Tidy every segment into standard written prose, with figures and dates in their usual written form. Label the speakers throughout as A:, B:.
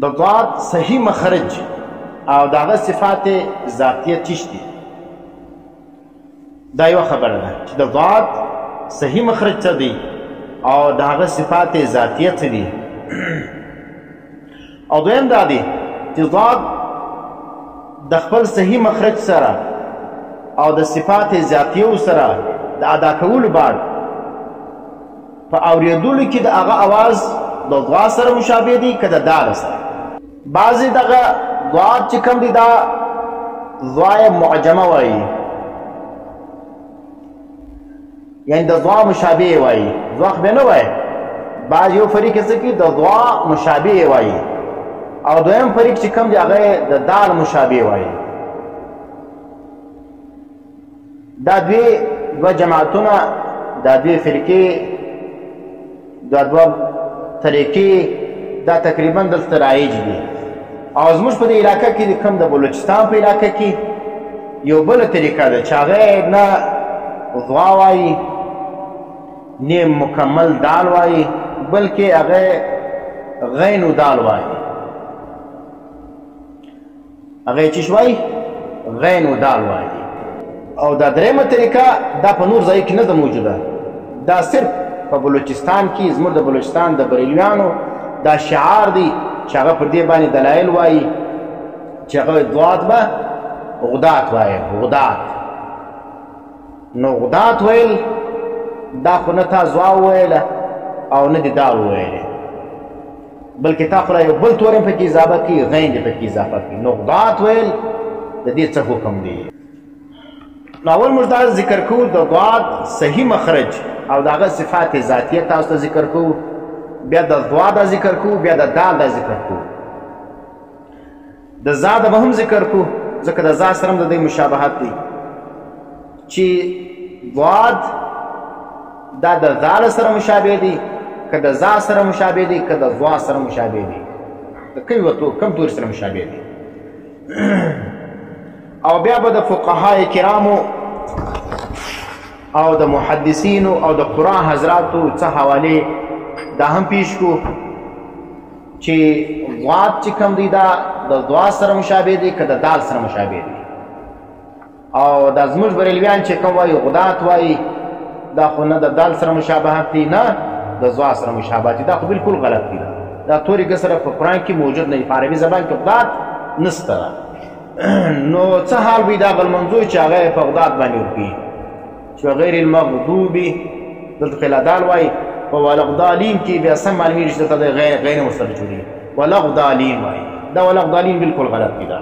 A: د ضاد صحیح مخرج او دغه صفات ذاتیه تیش دي. دا یو خبره ده چې د ضاد صحیح مخرج څه دی او دغه صفات ذاتیه څه دي. او دویم دا دی چې ضاد د خپل صحیح مخرج سره او د صفات ذاتیو سره د ادا کولو بعد په اوریدلو کې د هغه اواز د ضا سره مشابه دي که د دال سره. بعضې دغه ضاد چې کوم دي دا ضای معجمه وایي، یعنی د ضا مشابه وایي، ضا خو به نه وایي. بعض یو فریق یې څه کوي د ضا مشابه وایي او دویم فریق چې کوم دی هغه د دال مشابه وایي. دا دوه جماعتونه، دا دوه فرقې، دا دوه طریقې دا تقریبا دلته رایج دي. او زموږ په دې علاقه کې کوم د بلوچستان په علاقه کې یو بله طریقه ده چې هغه نه ضا وایي نه مکمل دال وایي بلکې هغه غین و دال وایي. هغه یې چیش وایي؟ غین و دال وایي. او دا دریمه طریقه دا په نور ځای کې نه ده موجوده، دا صرف په بلوچستان کې زموږ د بلوچستان د بریلیانو دا شعار دی چې هغه پر دې باندې دلایل وایي چې هغه ضاد به غدات وایي. غدات نو غدات ویل دا خو نه تا ضا وویله او نه دې دال وویلې بلکې تا خو یو بل تورم پکې اضافه کړي، غین دې پکې اضافه کړي. نو غدات ویل د دې څه حکم دی؟ نو اول موږ دا ذکر کوو د ضاد صحیح مخرج او د هغه صفات ذاتیه تاسو ته ذکر کوو، بیا د ضا دا ذکر کوو، بیا د دال دا ذکر کوو. د ضا به هم ذکر کوو ځکه د ضا سره هم د دې مشابهت دی چې ضاد دا د دال سره مشابه دی که د ضا سره مشابه دی که د ضا سره مشابه دی، د کوم توري سره مشابه دی. او بیا به د فقهای کرامو او د محدثینو او د قرآن حضراتو څه حوالې دا هم پیش کو چې ضاد چې کوم دی دا د ضا سره مشابه دی که د دال سره مشابه دی. او دا زموږ بریلویان چې کوم وایي غدات وایي دا خو نه د دال سره مشابهت دی نه د ضا سره مشابهت دی، دا خو بالکل غلط دی. دا توري سره په قرآن کې موجود نه دی، په عربي زبان کې غدات نسته. نو څه حال وي دا غلمنځوی چې هغه په غدات باندې ورکوي چې غیر المغضوبي دلته خلا دال وایي، په ولغدالین کې بیا سم معلومیږي چې دلته د غیر مستقل جوړي ولغدالین وایي. دا ولغدالین بالکل غلط دی. دا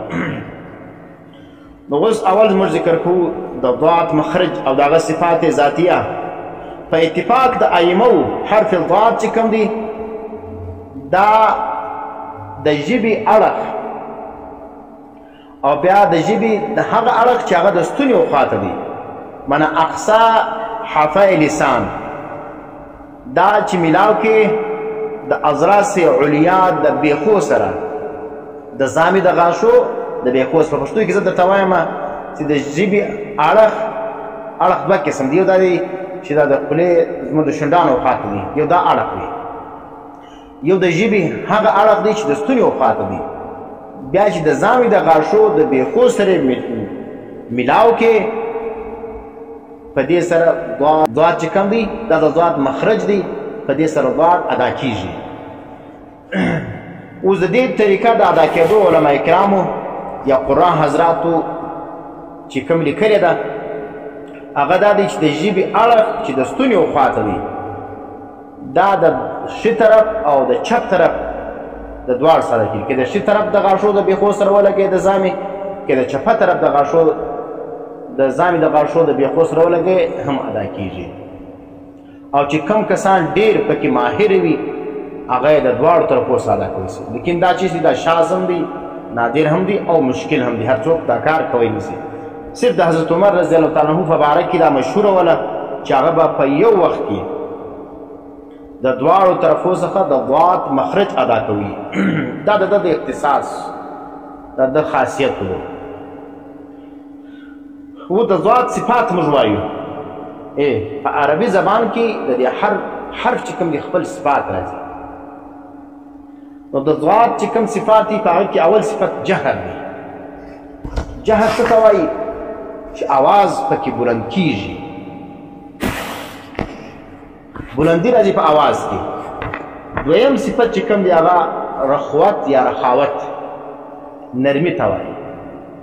A: نو اوس اول موږ ذکر کوو د ضاد مخرج او د هغه صفات ذاتیه. په اتفاق د ائمو حرف ضاد چې کوم دی دا د ژبې اړخ او بیا د ژبې د هغه اړخ چې هغه د ستوني و خواته دی، معنی اقصا حافه لسان دا چې میلاو کې د اضراس علیا د بیخو سره د زامې د غاشو د بیخو په پښتو کې زه درته وایم چې د ژبې اړخ دوه قسم دی. یو دا دی چې دا د خولې زموږ د شونډانو و خواته دی، یو دا اړخ دی. یو د ژبې هغه اړخ دی چې د ستوني و خواته دی، بیا چې د زامې د غاشو د بیخو سره میلاو کې په دې سره ضاد چې کوم دی دا د ضاد مخرج دی، په دې سره ضاد ادا کیږي. اوس د دې طریقه د ادا کېدو علما کرامو یا قرآن حضراتو چې کوم لیکلې ده هغه دا دی چې د ژبې اړخ چې د ستوني و خواته دی دا د ښي طرف او د چپ طرف د دواړو سره کېږي. که د ښي طرف د غاښو د بیخو سره ولګوي د زامې، که د چپه طرف د غاښو د زامې د غاښو د بیخو سره ولګوي هم ادا کېږي. او چې کم کسان ډېر پکې ماهر وي هغه یې د دواړو طرفو سره ادا کولی شي. لیکن دا چیز دی دا شاذ هم دی، نادر هم دی او مشکل هم دی، هر څوک دا کار کولی نشي. صرف د حضرت عمر رضی الله تعالی عنه په باره کې دا مشهوره وله چې هغه به په یو وخت کې د دواړو طرفو څخه د ضاد مخرج ادا کوي. دا د ده د اختصاص دا د خاصیت و. و د ضاد صفات موږ وایو په عربي زبان کې د دې حرف چې کوم دی خپل صفات راځي. نو د ضاد چې کوم صفات دي په هغه کې اول صفت جهر دی. جهر څه ته وایي؟ چې اواز پکې بلند کیږي، بلندی راځي په اواز کې. دویم صفت چې کوم دی هغه رخوت یا رخاوت، نرمي ته وایي.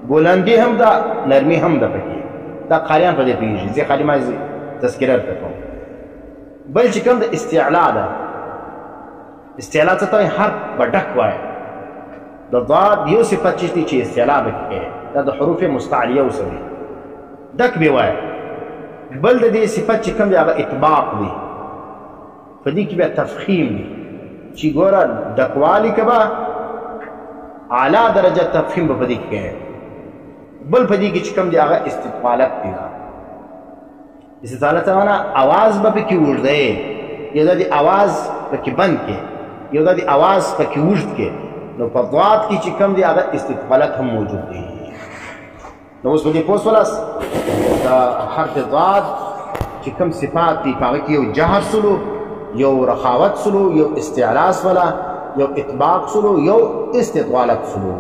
A: بلندی هم ده، نرمي هم ده پکې. دا قاریان په دې پوهېږي، زه خالي ما تذکره درته کوم. بل چې کوم د استعلا ده، استعلا څه ته وایي؟ حرف به ډک وایي. د ضاد یو صفت چې دی چې استعلا به کوي، دا د حروف مستعلیه وسوي، ډک به وایي. بل د دې صفت چې کوم دی هغه اطباق دی، په دې کې بیا تفخیم دی چې ګوره ډکوالي که به اعلی درجه تفخیم به په دې کې کوي. بل په دې کې چې کوم دی هغه استطالت دی. استطالت معنا اواز به پکې اوږدوي، یو دا د اواز پکې بند کې، یو دا د اواز پکې اوږد کې. نو په ضاد کې چې کوم دی هغه استطالت هم موجود دی. نو اوس په دې پوه شولاست د حرف ضاد چې کوم صفات دي په هغه کې یو جهر سلو، یو رخاوت سلو، یو استعلا سوله، یو اطباق سلو، یو استطالت سلو.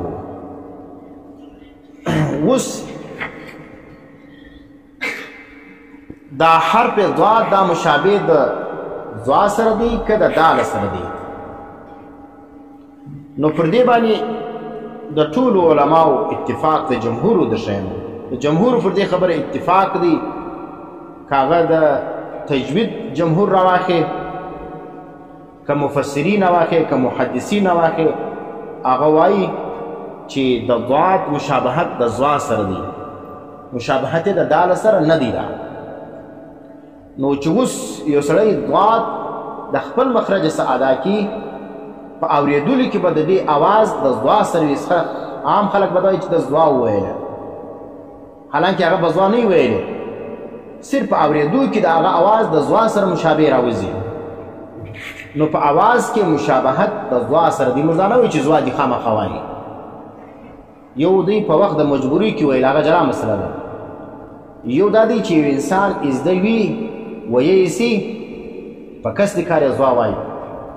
A: اوس دا حرف ضاد دا مشابه د ضا سره دی که د دال سره دی؟ نو پر دې باندې د ټولو علماو اتفاق د جمهورو د شیانو، د جمهورو پر دې خبره اتفاق دی. کاغه د تجوید جمهور راواخې، که مفسرین راواخې، که محدثین راواخې، هغه وایي چې د ضاد مشابهت د ضا سره دی، مشابهت د دال سره نه دی. دا نو چې اوس یو سړی ضاد د خپل مخرج څخه ادا کي، په اورېدلو کې به د دې اواز د ضا سره وي. عام خلک به دا وایي چې د ضا وویله، حالانکې هغه به ضا نه وي ویلی، صرف په اورېدو کې د هغه اواز د ضا سره مشابه راوځي. نو په اواز کې مشابهت د ضا سره دی. موږ دا نه وایو چې ضا دي خامخا وایي، یو دی په وخت د مجبورۍ کې ویل، هغه جلا مسله ده. یو دا دی چې یو انسان ازده وي ویې سي په کس د کار یې ضا وایي،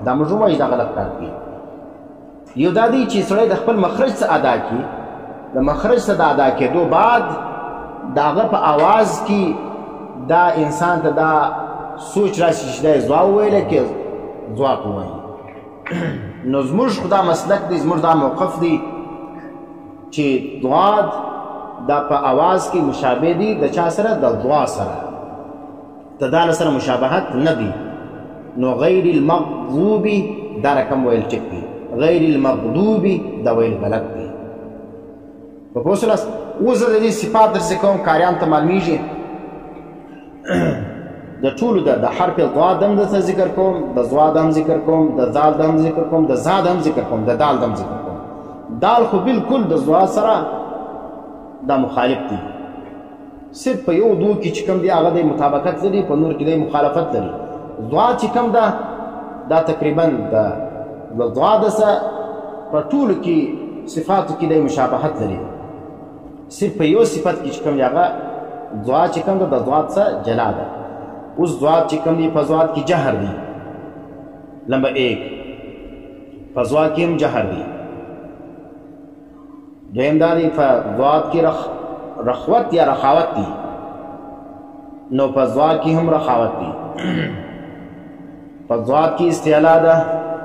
A: دا موږ وایو دا غلط کار کوي. یو دا دی چې سړی د خپل مخرج څخه ادا کړي، د مخرج څخه د ادا کېدو بعد د هغه په آواز کې دا انسان ته دا سوچ راشي چې دا یې ضا وویله که ضا ووایي. نو زموږ خو دا مسلک دی، زموږ دا موقف دی چې ضاد دا په آواز کې مشابه دي د چا سره؟ د ضا سره، د دال سره مشابهت نه دی. نو غیر المغضوبی دا رقم ویل ټیک دی، غیر المغضوبی دا ویل غلط دی. په پوه شولاست؟ اوس زه د دې صفات درڅې کوم، کاریان ته معلومیږي. د ټولو د حرف ضاد هم درته ذکر کوم، د ضاد هم ذکر کوم، د ذال هم ذکر کوم، د زاد هم ذکر کوم، د دال هم ذکر کوم. دال خو بالکل د ضاد سره دا مخالف دی. صرف په یو دو کې چې کوم دی هغه د مطابقت لري، په نور کې د مخالفت لري. ضاد چې کوم ده دا تقریبا د ضاد سره په ټولو کې صفاتو کې د مشابهت لري. صرف په یو صفت کې چې کوم دی هغه ضاد چې کوم ده د ضاد سره جلا ده. اوس ضاد چې کوم دی په ضاد کې جهر دی، نمبر 1 په ضاد کې هم جهر دی. دویم دا دی په ضاد کې رخوت یا رخاوت دی، نو په ضاد کې هم رخاوت دی. په ضاد کې استعلا ده،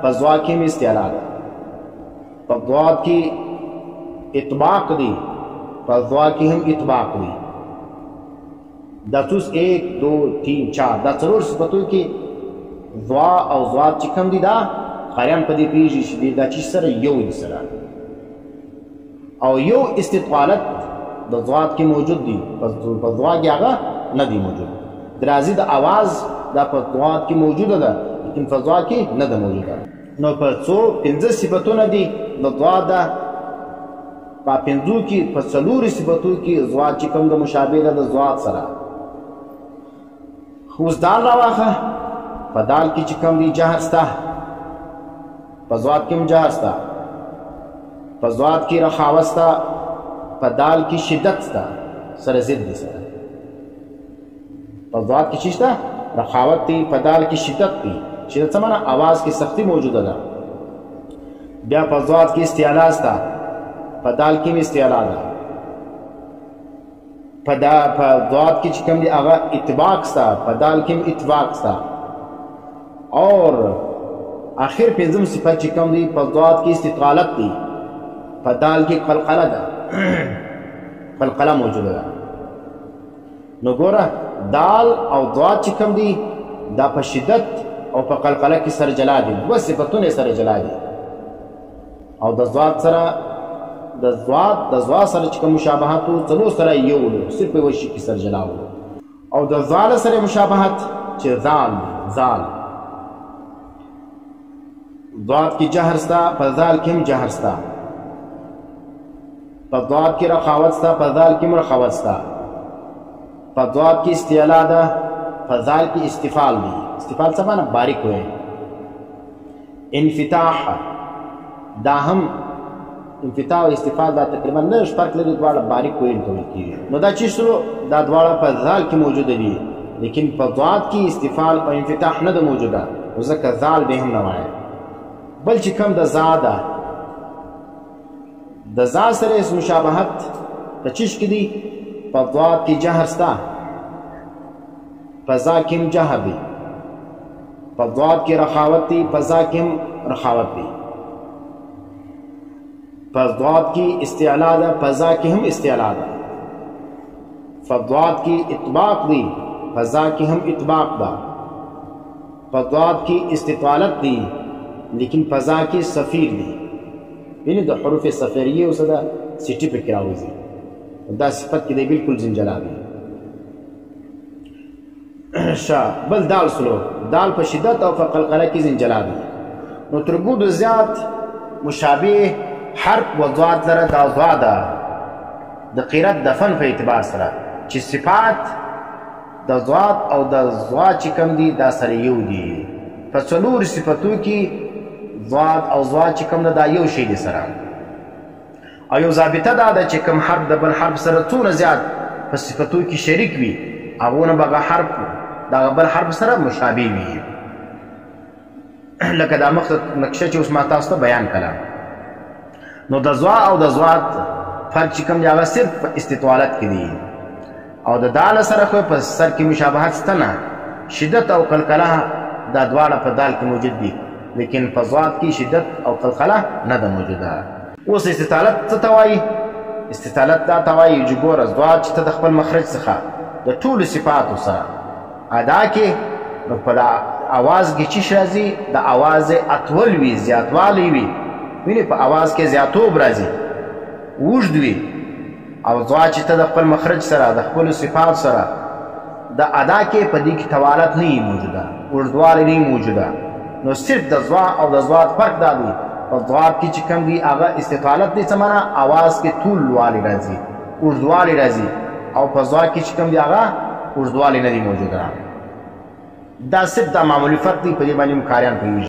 A: په ضاد کې هم استعلا ده. په ضاد کې اطباق دی، په ضاد کې هم اطباق دی. دا توس 1 2 3 4 دا څلور صفتو کې ضا او ضاد چې کوم دي دا قاریان په دې پیږي چې دا چې سره یو دي سره، او یو استطالت د ضاد کې موجود دی، په ضاد کې هغه نه دی موجود. درازي د اواز دا په ضاد کې موجوده ده، لیکن په ضاد کې نه ده موجوده. نو په څو 5 صفتونه دي د ضاد، په 5 کې په 4 صفتو کې ضاد چې کوم د مشابه ده د ضاد سره. اوس دال راواخه، په دال کې چې کوم دی جهر سته، په ضاد کې هم جهر سته، په ضاد کې رخاوت سته، په دال کې شدت سته، سره ضد دي سره. په ضاد کې چې شته رخاوت دی، په دال کې شدت دی. شدت څه معنی؟ اواز کې سختی موجوده ده. بیا په ضاد کې استعلا سته، په دال کې هم استعلا ده، په ضاد کې چې کوم دی هغه اطباق سته، په دال کې هم اطباق سته. اور آخر پنځم صفت چې کوم دی په ضاد کې استطالت دی، په دال کې قلقله ده، قلقله موجوده ده. نو ګوره دال او ضاد چې کوم دی دا په شدت او په قلقله کې سره جلا دي، دوه صفتونه سره جلا دي. او د ضاد سره چې کوم مشابهت وو څلور سره یو ولو، صرف په یوه شي کې سره جلا ولو. او د ضال سره مشابهت چې زال ضاد کې جهر سته، په ذال کې هم جهر سته، په ضاد کې رخاوت سته، په ذال کې هم رخاوت سته، په ضاد کې استعلا ده، په ذال کې استفال دی. استفال څه معنی؟ باریک وی. انفتاح دا هم انفتاح او استفال دا تقریبا نه فرق لري، دواړه باریک وی ته ویل کیږي. نو دا چې شروع دا دواړه په ذال کې موجوده دي، لیکن په ضاد کې استفال او انفتاح نه ده موجوده، ځکه ذال به هم نه وایي. بل چې کوم د ذا ده، د ذا سره مشابهت په چیش کې دي؟ په ضاد کې جهر سته، په ذا کې هم جهر دی، په ضاد کې رخاوت دی، په ذا کې هم رخاوت دی، په ضاد کې استعلا ده، په ذا کې هم استعلا ده، په ضاد کې اطباق دی، په ذا کې هم اطباق ده، په ضاد کې استطالت دی، لیکن په ذا کې صفیر دی. یعنی د حروف صفیریه اوسه ده سیټي پکې راوځي، دا صفت کې دی بالکل زنجلا دی. بل دال سلو، دال په شدت او په قلقله کې زنجلا دی. نو تربود زیات مشابه حرف و ضاد لره دا ضاده د قرات د فن په اعتبار سره چې صفات د ضاد او د ضاد چې کوم دي دا سره یو دي. په څلور صفتو کې ضاد او ضاد چې کوم دا یو شی دي سره، او یو ضابطه دا ده چې کوم حرف د بل حرف سره څونه زیات په صفتو کې شریک وي، هغونه به حرف د بل حرف سره مشابه وي. لکه دا مخ نقشه چې اوس ما تاسو ته بیان کړه. نو د ضا او د ضاد فرق چې کوم دی هغه صرف په استطالت کې دی، او د دال سره خو په سر کې مشابهت شته نه، شدت او قلقله دا دواړه په دال کې موجود دي، لیکن په ضاد کې شدت او قلقله نه ده موجوده. اوس استطالت څه ته وایي؟ استطالت دا ته وایي چې ګوره ضاد چې ته د خپل مخرج څخه د ټولو صفاتو سره ادا کې، نو په اواز کې چې راځي د اواز اطول وي، زیاتوالی وي، ویني په اواز کې زیاتوب راځي، اوږد وي. او ضاد چې ته د خپل مخرج سره د خپل صفات سره د ادا کې په دې کې توالت نه موجوده، اوږدوالی نه موجوده. نو صرف د ضا او د ضاد فرق دا دی، په ضاد کې چې کوم دی هغه استطالت دی، څه معنا؟ اواز کې طول والی راځي، اوږدوالی راځي، او په ضاد کې چې کوم دی هغه اوږدوالی نه دی موجوده. دا صرف دا معمولی فرق دی، په دې باندې هم کاریان پوهېږي.